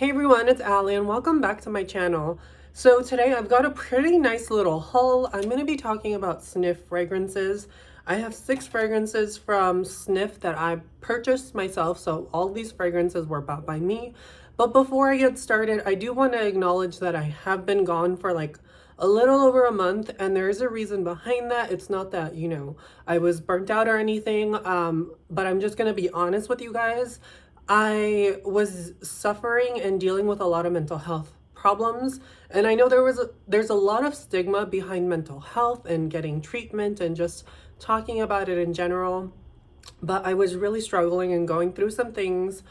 Hey everyone, it's Ally and welcome back to my channel. So today I've got a pretty nice little haul. I'm going to be talking about Sniff fragrances. I have 6 fragrances from Sniff that I purchased myself, so all these fragrances were bought by me. But before I get started, I do want to acknowledge that I have been gone for like a little over a month, and there's a reason behind that. It's not that, I was burnt out or anything, but I'm just going to be honest with you guys. I was suffering and dealing with a lot of mental health problems, and I know there's a lot of stigma behind mental health and getting treatment and just talking about it in general. But I was really struggling and going through some things,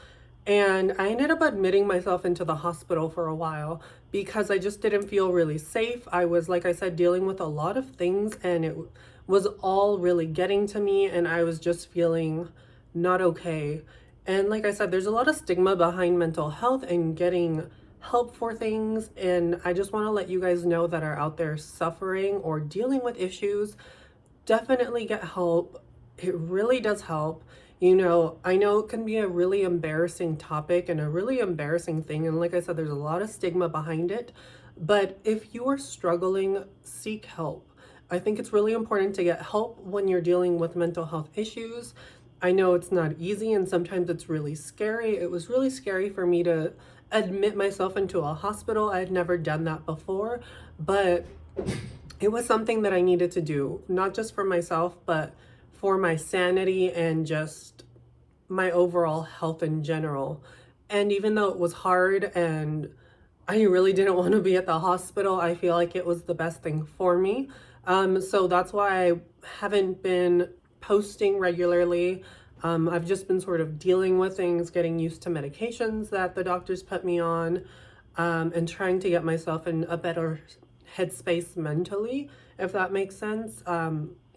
and I ended up admitting myself into the hospital for a while because I just didn't feel really safe. I was, like I said, dealing with a lot of things, and it was all really getting to me, and I was just feeling not okay. And like I said, there's a lot of stigma behind mental health and getting help for things. And I just want to let you guys know that are out there suffering or dealing with issues, definitely get help. It really does help. I know it can be a really embarrassing topic and a really embarrassing thing. And like I said, there's a lot of stigma behind it. But if you are struggling, seek help. I think it's really important to get help when you're dealing with mental health issues. I know it's not easy and sometimes it's really scary. It was really scary for me to admit myself into a hospital. I had never done that before, but it was something that I needed to do, not just for myself, but for my sanity and just my overall health in general. And even though it was hard and I really didn't want to be at the hospital, I feel like it was the best thing for me. So that's why I haven't been posting regularly. I've just been sort of dealing with things, getting used to medications that the doctors put me on, and trying to get myself in a better headspace mentally, if that makes sense.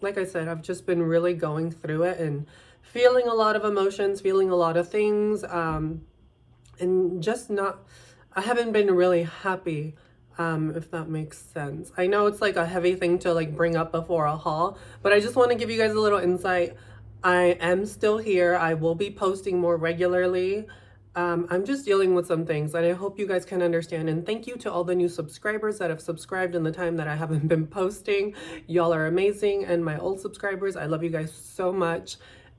Like I said, I've just been really going through it and feeling a lot of emotions, feeling a lot of things, and just not, I haven't been really happy. If that makes sense. I know it's like a heavy thing to like bring up before a haul, but I just want to give you guys a little insight. I am still here. I will be posting more regularly. I'm just dealing with some things and I hope you guys can understand. And thank you to all the new subscribers that have subscribed in the time that I haven't been posting. Y'all are amazing. And my old subscribers, I love you guys so much.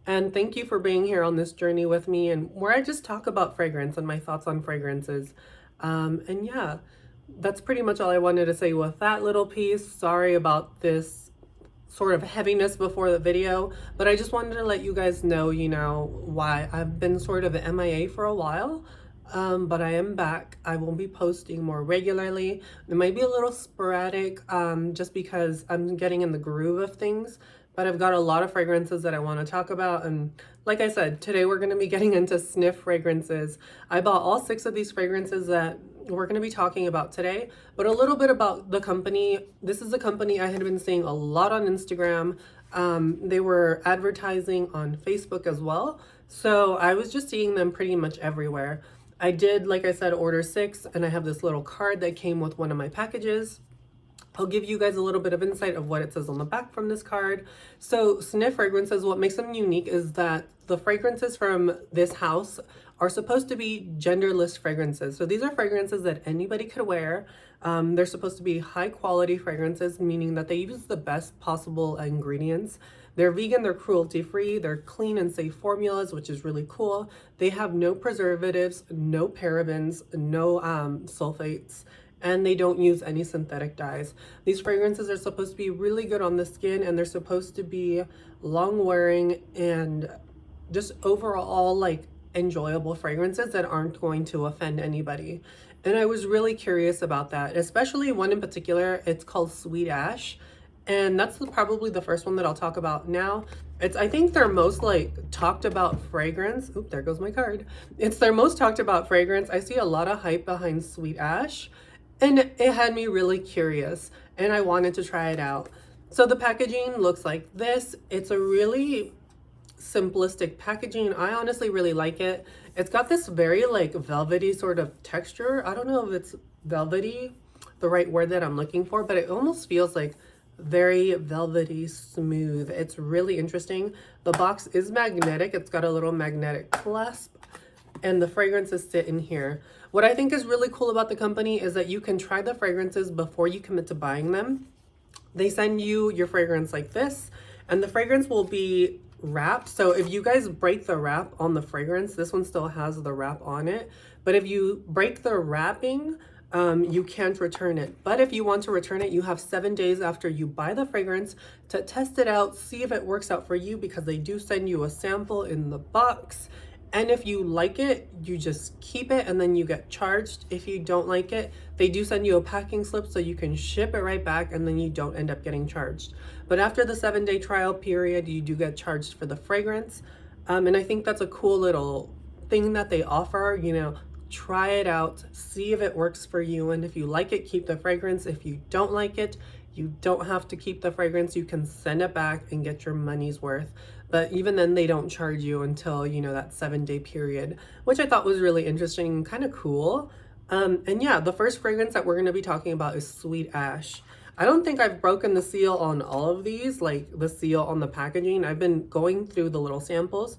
And thank you for being here on this journey with me and where I just talk about fragrance and my thoughts on fragrances. And yeah, that's pretty much all I wanted to say with that little piece. Sorry about this sort of heaviness before the video, but I just wanted to let you guys know, why I've been sort of MIA for a while. But I am back. I will be posting more regularly. It might be a little sporadic, just because I'm getting in the groove of things, but I've got a lot of fragrances that I want to talk about. And like I said, today we're going to be getting into Sniff fragrances. I bought all 6 of these fragrances that we're going to be talking about today, but a little bit about the company. This is a company I had been seeing a lot on Instagram. They were advertising on Facebook as well. So I was just seeing them pretty much everywhere. I did, like I said, order 6, and I have this little card that came with one of my packages. I'll give you guys a little bit of insight of what it says on the back from this card. So Sniff fragrances, what makes them unique is that the fragrances from this house are supposed to be genderless fragrances. So these are fragrances that anybody could wear. They're supposed to be high quality fragrances, meaning that they use the best possible ingredients. They're vegan, they're cruelty free, they're clean and safe formulas, which is really cool. They have no preservatives, no parabens, no sulfates, and they don't use any synthetic dyes. These fragrances are supposed to be really good on the skin, and they're supposed to be long wearing and just overall like enjoyable fragrances that aren't going to offend anybody. And I was really curious about that, especially one in particular. It's called Sweet Ash, and that's probably the first one that I'll talk about now. It's, I think, their most like talked about fragrance. Oop, there goes my card. It's their most talked about fragrance. I see a lot of hype behind Sweet Ash, and it had me really curious and I wanted to try it out. So the packaging looks like this. It's a really simplistic packaging. I honestly really like it. It's got this very like velvety sort of texture. I don't know if it's velvety, the right word that I'm looking for, but it almost feels like very velvety smooth. It's really interesting. The box is magnetic. It's got a little magnetic clasp, and the fragrances sit in here. What I think is really cool about the company is that you can try the fragrances before you commit to buying them. They send you your fragrance like this, and the fragrance will be wrapped. So if you guys break the wrap on the fragrance, this one still has the wrap on it. But if you break the wrapping, you can't return it. But if you want to return it, you have 7 days after you buy the fragrance to test it out, see if it works out for you, because they do send you a sample in the box. And if you like it, you just keep it and then you get charged. If you don't like it, they do send you a packing slip so you can ship it right back and then you don't end up getting charged. But after the 7-day trial period, you do get charged for the fragrance. And I think that's a cool little thing that they offer, you know, try it out, see if it works for you. And if you like it, keep the fragrance. If you don't like it, you don't have to keep the fragrance. You can send it back and get your money's worth. But even then, they don't charge you until, you know, that 7-day period, which I thought was really interesting and kind of cool. And yeah, the first fragrance that we're going to be talking about is Sweet Ash. I don't think I've broken the seal on all of these, like the seal on the packaging. I've been going through the little samples.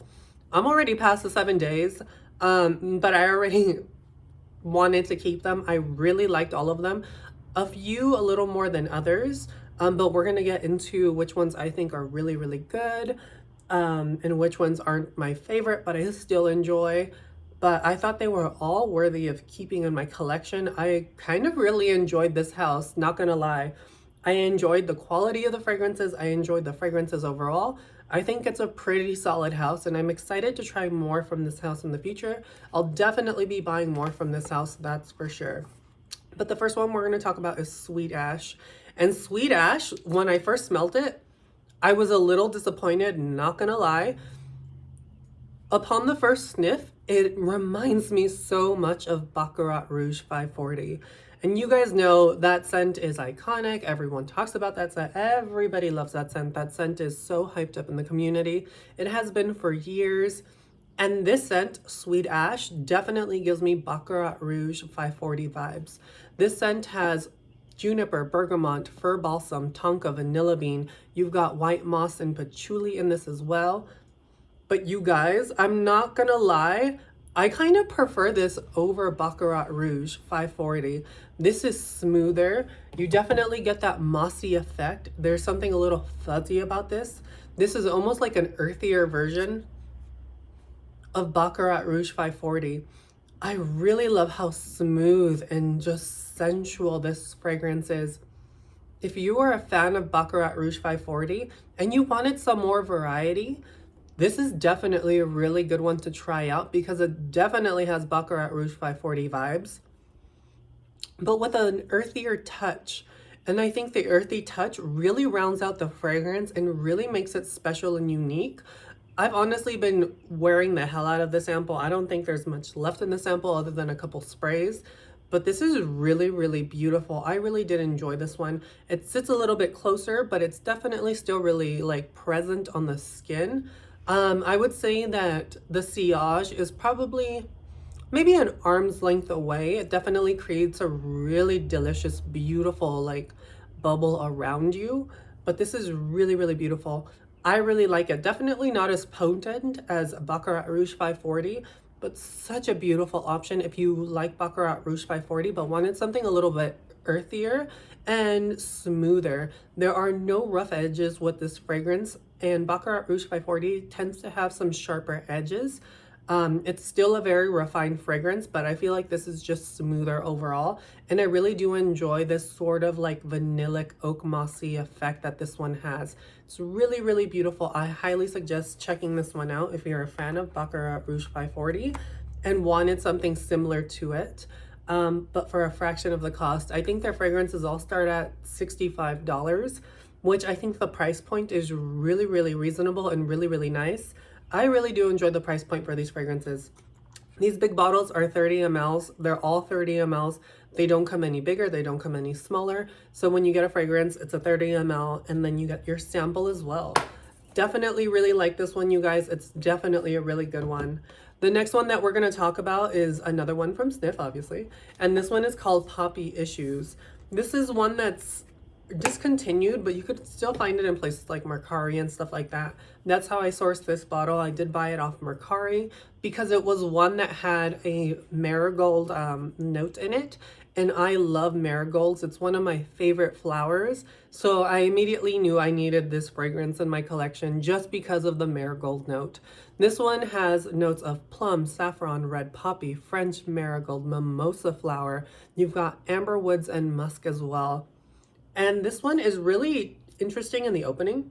I'm already past the 7 days, but I already wanted to keep them. I really liked all of them. A few a little more than others, but we're going to get into which ones I think are really, really good. And which ones aren't my favorite, but I still enjoy. But I thought they were all worthy of keeping in my collection. I kind of really enjoyed this house, not gonna lie. I enjoyed the quality of the fragrances. I enjoyed the fragrances overall. I think it's a pretty solid house, and I'm excited to try more from this house in the future. I'll definitely be buying more from this house, that's for sure. But the first one we're gonna talk about is Sweet Ash. And Sweet Ash, when I first smelled it, I was a little disappointed, not gonna lie. Upon the first sniff, it reminds me so much of Baccarat Rouge 540. And you guys know that scent is iconic. Everyone talks about that scent. Everybody loves that scent. That scent is so hyped up in the community. It has been for years. And this scent, Sweet Ash, definitely gives me Baccarat Rouge 540 vibes. This scent has juniper, bergamot, fir balsam, tonka, vanilla bean. You've got white moss and patchouli in this as well. But you guys, I'm not gonna lie, I kind of prefer this over Baccarat Rouge 540. This is smoother. You definitely get that mossy effect. There's something a little fuzzy about this. This is almost like an earthier version of Baccarat Rouge 540. I really love how smooth and just sensual this fragrance is. If you are a fan of Baccarat Rouge 540 and you wanted some more variety, this is definitely a really good one to try out because it definitely has Baccarat Rouge 540 vibes, but with an earthier touch. And I think the earthy touch really rounds out the fragrance and really makes it special and unique. I've honestly been wearing the hell out of the sample. I don't think there's much left in the sample other than a couple sprays, but this is really, really beautiful. I really did enjoy this one. It sits a little bit closer, but it's definitely still really like present on the skin. I would say that the sillage is probably maybe an arm's length away. It definitely creates a really delicious, beautiful like bubble around you, but this is really, really beautiful. I really like it. Definitely not as potent as Baccarat Rouge 540, but such a beautiful option if you like Baccarat Rouge 540 but wanted something a little bit earthier and smoother. There are no rough edges with this fragrance, and Baccarat Rouge 540 tends to have some sharper edges. It's still a very refined fragrance, but I feel like this is just smoother overall. And I really do enjoy this sort of like vanillic oak mossy effect that this one has. It's really, really beautiful. I highly suggest checking this one out if you're a fan of Baccarat Rouge 540 and wanted something similar to it. But for a fraction of the cost. I think their fragrances all start at $65, which I think the price point is really, really reasonable and really, really nice. I really do enjoy the price point for these fragrances. These big bottles are 30 mLs. They're all 30 mLs. They don't come any bigger. They don't come any smaller. So when you get a fragrance, it's a 30 ml, and then you get your sample as well. Definitely really like this one, you guys. It's definitely a really good one. The next one that we're going to talk about is another one from Sniff, obviously. And this one is called Poppy Issues. This is one that's discontinued, but you could still find it in places like Mercari and stuff like that. That's how I sourced this bottle. I did buy it off Mercari because it was one that had a marigold note in it. And I love marigolds. It's one of my favorite flowers. So I immediately knew I needed this fragrance in my collection just because of the marigold note. This one has notes of plum, saffron, red poppy, French marigold, mimosa flower. You've got amber woods and musk as well. And this one is really interesting in the opening.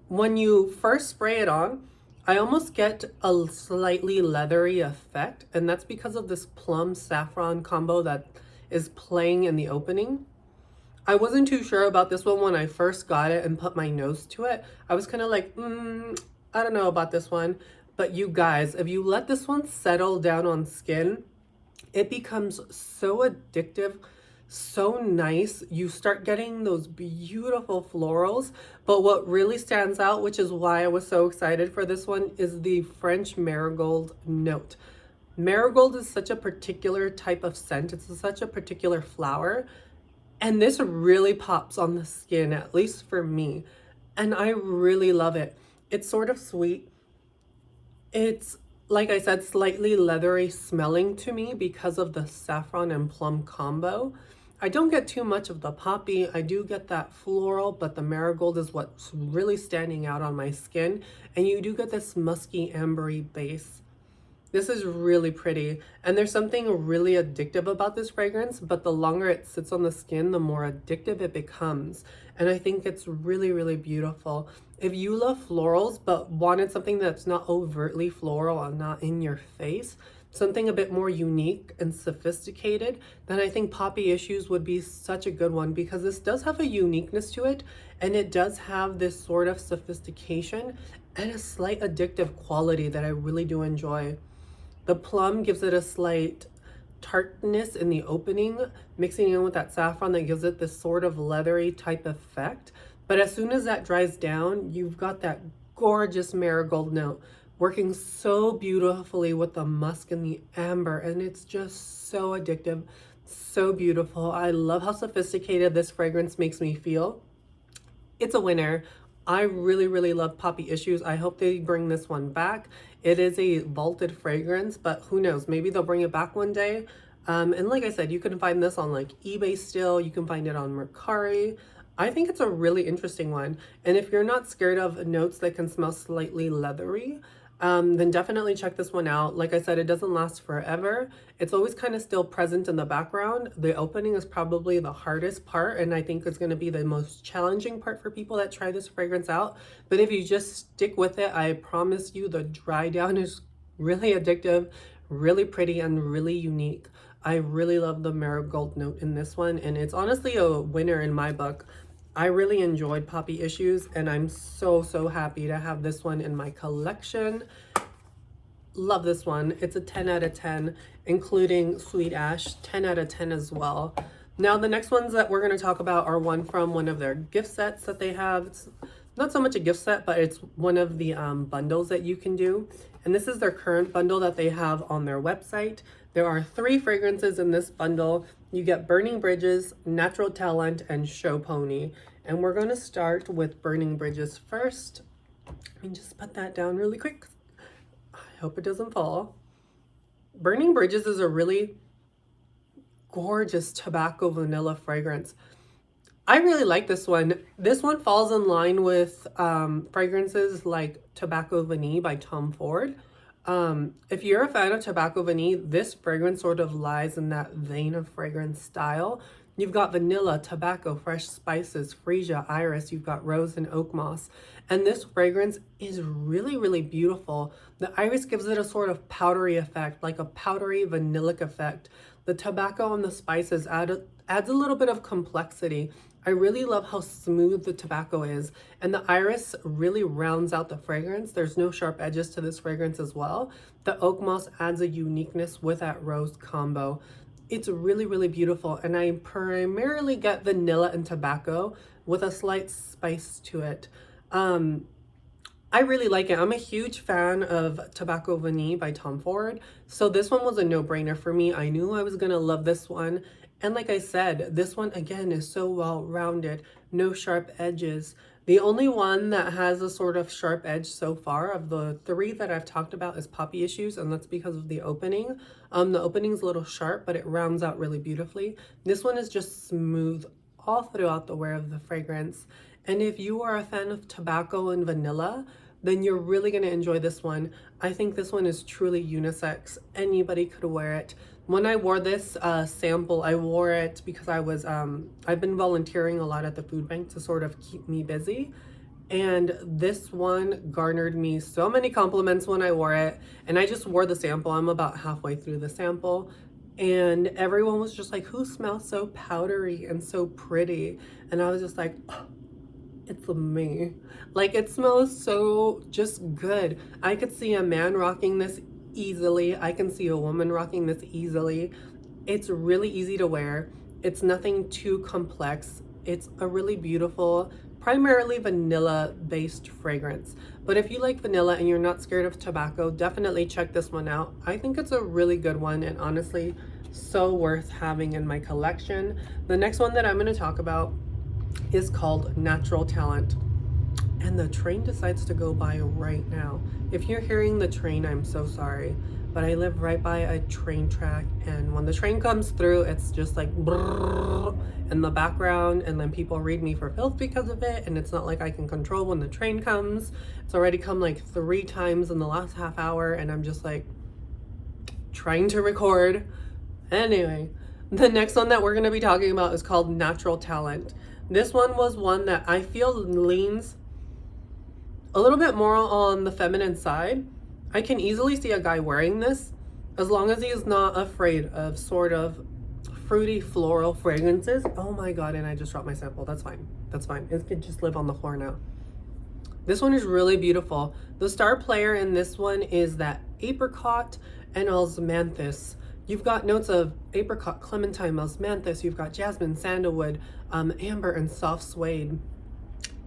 When you first spray it on, I almost get a slightly leathery effect, and that's because of this plum saffron combo that is playing in the opening. I wasn't too sure about this one when I first got it and put my nose to it. I was kind of like, I don't know about this one. But you guys, if you let this one settle down on skin, it becomes so addictive, so nice. You start getting those beautiful florals, but what really stands out, which is why I was so excited for this one, is the French marigold note. Marigold is such a particular type of scent. It's such a particular flower, and this really pops on the skin, at least for me, and I really love it. It's sort of sweet. It's, like I said, slightly leathery smelling to me because of the saffron and plum combo. I don't get too much of the poppy. I do get that floral, but the marigold is what's really standing out on my skin. And you do get this musky, ambery base. This is really pretty, and there's something really addictive about this fragrance, but the longer it sits on the skin, the more addictive it becomes. And I think it's really, really beautiful. If you love florals but wanted something that's not overtly floral and not in your face, something a bit more unique and sophisticated, then I think Poppy Issues would be such a good one, because this does have a uniqueness to it, and it does have this sort of sophistication and a slight addictive quality that I really do enjoy. The plum gives it a slight tartness in the opening, mixing in with that saffron that gives it this sort of leathery type effect. But as soon as that dries down, you've got that gorgeous marigold note working so beautifully with the musk and the amber, and it's just so addictive, so beautiful. I love how sophisticated this fragrance makes me feel. It's a winner. I really, really love Poppy Issues. I hope they bring this one back. It is a vaulted fragrance, but who knows? Maybe they'll bring it back one day. And like I said, you can find this on like eBay still. You can find it on Mercari. I think it's a really interesting one. And if you're not scared of notes that can smell slightly leathery, then definitely check this one out. Like I said, it doesn't last forever. It's always kind of still present in the background. The opening is probably the hardest part, and I think it's going to be the most challenging part for people that try this fragrance out. But if you just stick with it, I promise you the dry down is really addictive, really pretty, and really unique. I really love the marigold note in this one, and it's honestly a winner in my book. I really enjoyed Poppy Issues, and I'm so, so happy to have this one in my collection. Love this one. It's a 10 out of 10, including Sweet Ash, 10 out of 10 as well. Now, the next ones that we're going to talk about are one from one of their gift sets that they have. It's not so much a gift set, but it's one of the bundles that you can do. And this is their current bundle that they have on their website. There are 3 fragrances in this bundle. You get Burning Bridges, Natural Talent, and Show Pony. And we're going to start with Burning Bridges first. Let me just put that down really quick. I hope it doesn't fall. Burning Bridges is a really gorgeous tobacco vanilla fragrance. I really like this one. This one falls in line with fragrances like Tobacco Vanille by Tom Ford. If you're a fan of Tobacco Vanille, this fragrance sort of lies in that vein of fragrance style. You've got vanilla, tobacco, fresh spices, freesia, iris. You've got rose and oak moss. And this fragrance is really, really beautiful. The iris gives it a sort of powdery effect, like a powdery vanillic effect. The tobacco and the spices adds a little bit of complexity. I really love how smooth the tobacco is, and the iris really rounds out the fragrance. There's no sharp edges to this fragrance as well. The oak moss adds a uniqueness with that rose combo. It's really, really beautiful, and I primarily get vanilla and tobacco with a slight spice to it. I really like it. I'm a huge fan of Tobacco Vanille by Tom Ford. So this one was a no-brainer for me. I knew I was gonna love this one. And like I said, this one again is so well-rounded, no sharp edges. The only one that has a sort of sharp edge so far of the three that I've talked about is Poppy Issues, and that's because of the opening. The opening's a little sharp, but it rounds out really beautifully. This one is just smooth all throughout the wear of the fragrance. And if you are a fan of tobacco and vanilla, then you're really going to enjoy this one. I think this one is truly unisex. Anybody could wear it. When I wore this sample, I wore it because I've been volunteering a lot at the food bank to sort of keep me busy. And this one garnered me so many compliments when I wore it. And I just wore the sample. I'm about halfway through the sample. And everyone was just like, who smells so powdery and so pretty? And I was just like, oh, it's me. Like, it smells so just good. I could see a man rocking this easily. I can see a woman rocking this easily. It's really easy to wear. It's nothing too complex. It's a really beautiful, primarily vanilla based fragrance. But if you like vanilla and you're not scared of tobacco, definitely check this one out. I think it's a really good one, and honestly, so worth having in my collection. The next one that I'm going to talk about is called Natural Talent. And the train decides to go by right now. If you're hearing the train, I'm so sorry. But I live right by a train track, and when the train comes through, it's just like brrr in the background, and then people read me for filth because of it, and it's not like I can control when the train comes. It's already come like 3 times in the last half hour, and I'm just like trying to record. Anyway, the next one that we're going to be talking about is called Natural Talent. This one was one that I feel leans a little bit more on the feminine side. I can easily see a guy wearing this as long as he is not afraid of sort of fruity floral fragrances. Oh my god, and I just dropped my sample. That's fine. That's fine. It could just live on the floor now. This one is really beautiful. The star player in this one is that apricot and osmanthus. You've got notes of apricot, clementine, osmanthus. You've got jasmine, sandalwood, amber, and soft suede.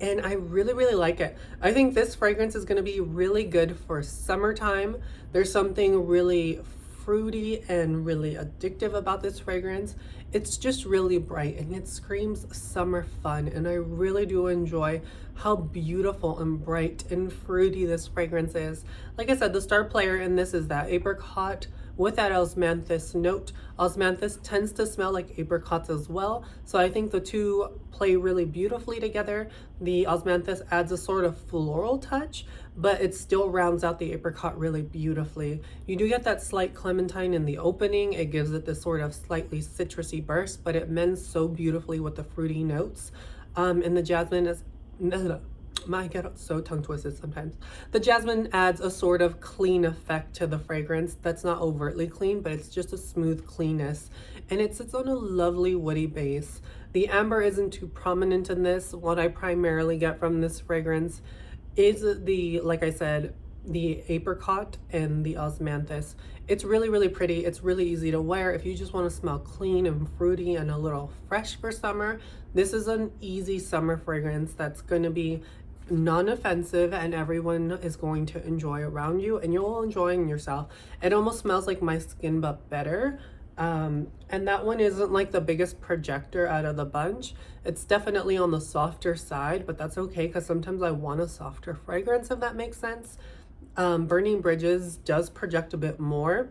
And I really, really like it. I think this fragrance is going to be really good for summertime. There's something really fruity and really addictive about this fragrance. It's just really bright and it screams summer fun. And I really do enjoy how beautiful and bright and fruity this fragrance is. Like I said, the star player in this is that apricot with that osmanthus note. Osmanthus tends to smell like apricots as well, so I think the two play really beautifully together. The osmanthus adds a sort of floral touch, but it still rounds out the apricot really beautifully. You do get that slight clementine in the opening. It gives it this sort of slightly citrusy burst, but it mends so beautifully with the fruity notes. And the jasmine is I get so tongue twisted sometimes. The jasmine adds a sort of clean effect to the fragrance that's not overtly clean, but it's just a smooth cleanness, and it sits on a lovely woody base. The amber isn't too prominent in this. What I primarily get from this fragrance is like I said, the apricot and the osmanthus. It's really, really pretty. It's really easy to wear. If you just want to smell clean and fruity and a little fresh for summer, this is an easy summer fragrance that's going to be non-offensive and everyone is going to enjoy around you, and you'll enjoy yourself. It almost smells like my skin but better. And that one isn't like the biggest projector out of the bunch. It's definitely on the softer side, but that's okay because sometimes I want a softer fragrance, if that makes sense. Burning Bridges does project a bit more.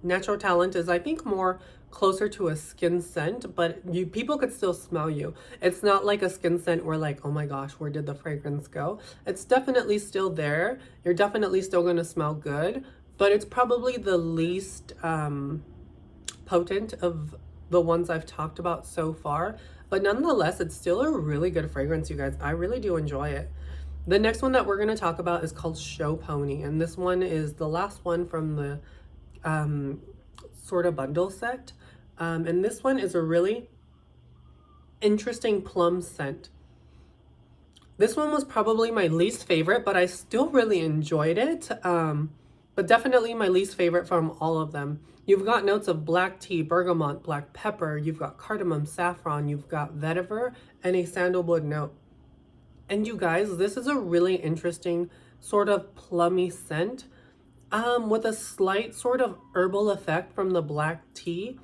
Natural Talent is, I think, more closer to a skin scent, but people could still smell you. It's not like a skin scent where like, oh my gosh, where did the fragrance go? It's definitely still there. You're definitely still going to smell good, but it's probably the least potent of the ones I've talked about so far. But nonetheless, it's still a really good fragrance, you guys. I really do enjoy it. The next one that we're going to talk about is called Show Pony, and this one is the last one from the sort of bundle set. And this one is a really interesting plum scent. This one was probably my least favorite, but I still really enjoyed it. But definitely my least favorite from all of them. You've got notes of black tea, bergamot, black pepper. You've got cardamom, saffron. You've got vetiver and a sandalwood note. And you guys, this is a really interesting sort of plummy scent, with a slight sort of herbal effect from the black tea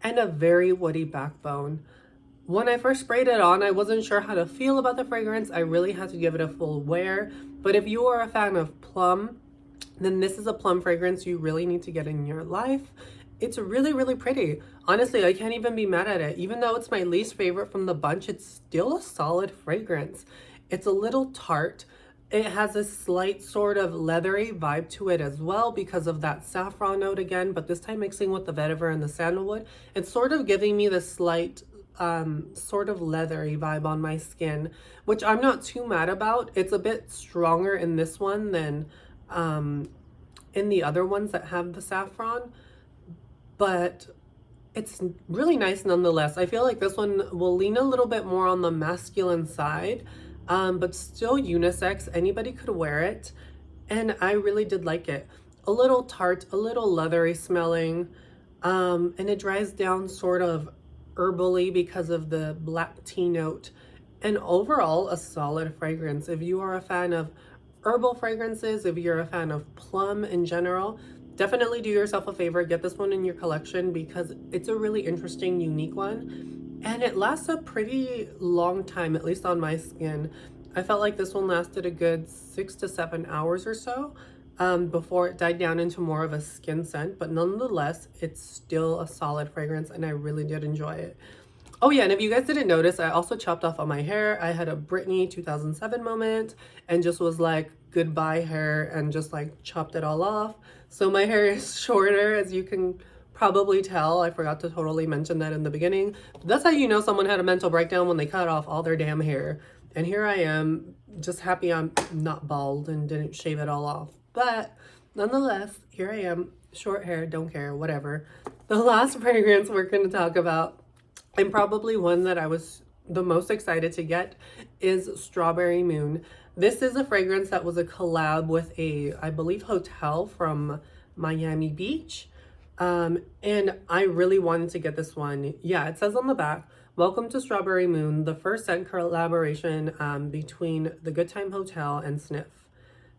and a very woody backbone. When I first sprayed it on, I wasn't sure how to feel about the fragrance. I really had to give it a full wear. But if you are a fan of plum, then this is a plum fragrance you really need to get in your life. It's really, really pretty. Honestly, I can't even be mad at it. Even though it's my least favorite from the bunch, it's still a solid fragrance. It's a little tart. It has a slight sort of leathery vibe to it as well because of that saffron note again, but this time mixing with the vetiver and the sandalwood. It's sort of giving me the slight sort of leathery vibe on my skin, which I'm not too mad about. It's a bit stronger in this one than in the other ones that have the saffron, but it's really nice nonetheless. I feel like this one will lean a little bit more on the masculine side, but still unisex. Anybody could wear it, and I really did like it. A little tart, a little leathery smelling, and it dries down sort of herbally because of the black tea note, and overall a solid fragrance. If you are a fan of herbal fragrances, if you're a fan of plum in general, definitely do yourself a favor, get this one in your collection because it's a really interesting, unique one, and it lasts a pretty long time, at least on my skin. I felt like this one lasted a good 6 to 7 hours or so before it died down into more of a skin scent, but nonetheless, it's still a solid fragrance and I really did enjoy it. Oh yeah, and if you guys didn't notice, I also chopped off all my hair. I had a Britney 2007 moment and just was like, goodbye hair, and just like chopped it all off. So my hair is shorter, as you can probably tell. I forgot to totally mention that in the beginning. But that's how you know someone had a mental breakdown, when they cut off all their damn hair. And here I am, just happy I'm not bald and didn't shave it all off. But nonetheless, here I am, short hair, don't care, whatever. The last fragrance we're going to talk about, and probably one that I was the most excited to get, is Strawberry Moon. This is a fragrance that was a collab with a, I believe, hotel from Miami Beach. And I really wanted to get this one. Yeah, it says on the back, welcome to Strawberry Moon, the first scent collaboration between the Good Time Hotel and Sniff.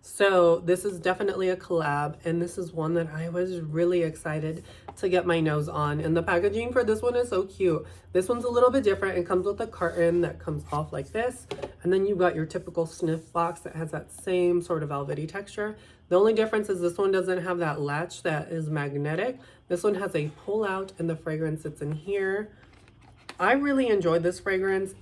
So this is definitely a collab, and this is one that I was really excited to get my nose on. And the packaging for this one is so cute. This one's a little bit different. It comes with a carton that comes off like this, and then you've got your typical Sniff box that has that same sort of velvety texture. The only difference is this one doesn't have that latch that is magnetic. This one has a pull out, and the fragrance sits in here. I really enjoyed this fragrance.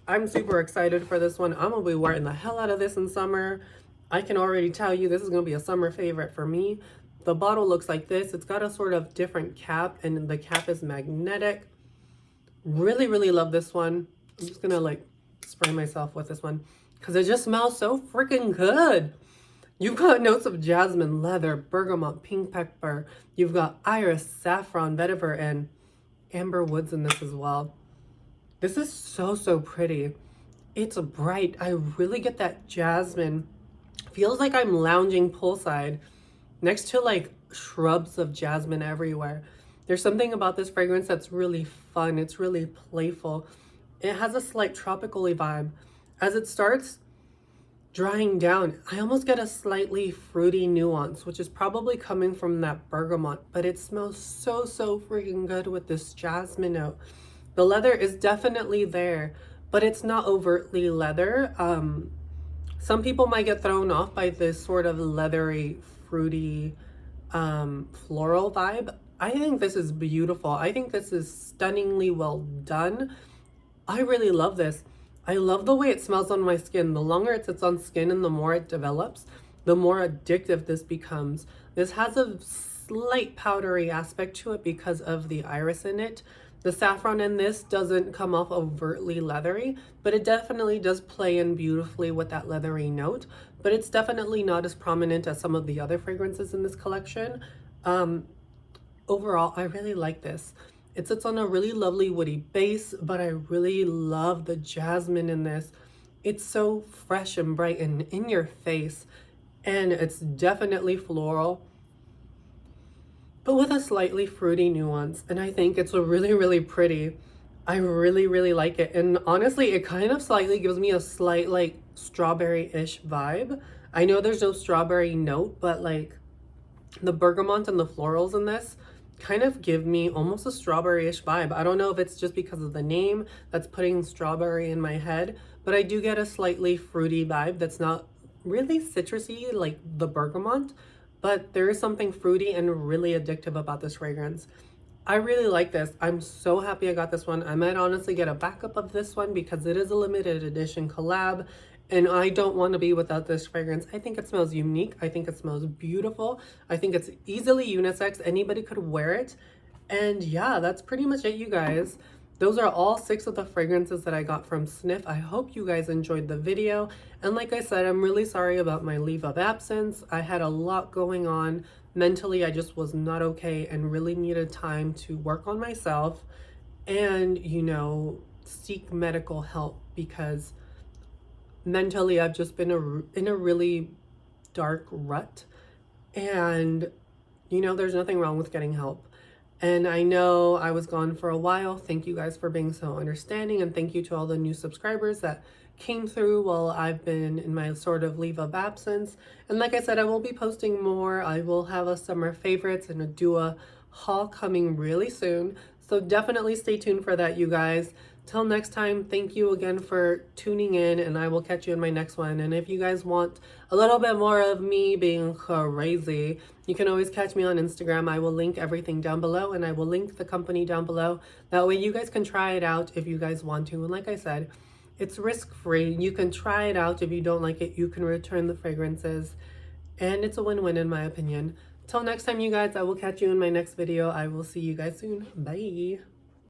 I'm super excited for this one. I'm gonna be wearing the hell out of this in summer. I can already tell you this is going to be a summer favorite for me. The bottle looks like this. It's got a sort of different cap, and the cap is magnetic. Really, really love this one. I'm just going to like spray myself with this one because it just smells so freaking good. You've got notes of jasmine, leather, bergamot, pink pepper. You've got iris, saffron, vetiver, and amber woods in this as well. This is so, so pretty. It's bright. I really get that jasmine. Feels like I'm lounging poolside next to like shrubs of jasmine everywhere. There's something about this fragrance that's really fun. It's really playful. It has a slight tropical-y vibe. As it starts drying down, I almost get a slightly fruity nuance, which is probably coming from that bergamot, but it smells so, so freaking good with this jasmine note. The leather is definitely there, but it's not overtly leather. Some people might get thrown off by this sort of leathery, fruity, floral vibe. I think this is beautiful. I think this is stunningly well done. I really love this. I love the way it smells on my skin. The longer it sits on skin and the more it develops, the more addictive this becomes. This has a slight powdery aspect to it because of the iris in it. The saffron in this doesn't come off overtly leathery, but it definitely does play in beautifully with that leathery note, but it's definitely not as prominent as some of the other fragrances in this collection. Overall, I really like this. It sits on a really lovely woody base, but I really love the jasmine in this. It's so fresh and bright and in your face, and it's definitely floral, but with a slightly fruity nuance, and I think it's a really, really pretty. I really like it. And honestly, it kind of slightly gives me a slight like strawberry-ish vibe. I know there's no strawberry note, but like the bergamot and the florals in this kind of give me almost a strawberry-ish vibe. I don't know if it's just because of the name that's putting strawberry in my head, but I do get a slightly fruity vibe that's not really citrusy like the bergamot, but there is something fruity and really addictive about this fragrance. I really like this. I'm so happy I got this one. I might honestly get a backup of this one because it is a limited edition collab and I don't want to be without this fragrance. I think it smells unique. I think it smells beautiful. I think it's easily unisex. Anybody could wear it. And yeah, that's pretty much it, you guys. Those are all 6 of the fragrances that I got from Sniff. I hope you guys enjoyed the video. And like I said, I'm really sorry about my leave of absence. I had a lot going on. Mentally, I just was not okay and really needed time to work on myself and, you know, seek medical help because mentally I've just been in a really dark rut. And, you know, there's nothing wrong with getting help. And I know I was gone for a while. Thank you guys for being so understanding. And thank you to all the new subscribers that came through while I've been in my sort of leave of absence. And like I said, I will be posting more. I will have a summer favorites and a Dua haul coming really soon. So definitely stay tuned for that, you guys. Till next time, thank you again for tuning in, and I will catch you in my next one. And if you guys want a little bit more of me being crazy, you can always catch me on Instagram. I will link everything down below, and I will link the company down below. That way you guys can try it out if you guys want to. And like I said, it's risk-free. You can try it out. If you don't like it, you can return the fragrances. And it's a win-win in my opinion. Till next time, you guys, I will catch you in my next video. I will see you guys soon. Bye.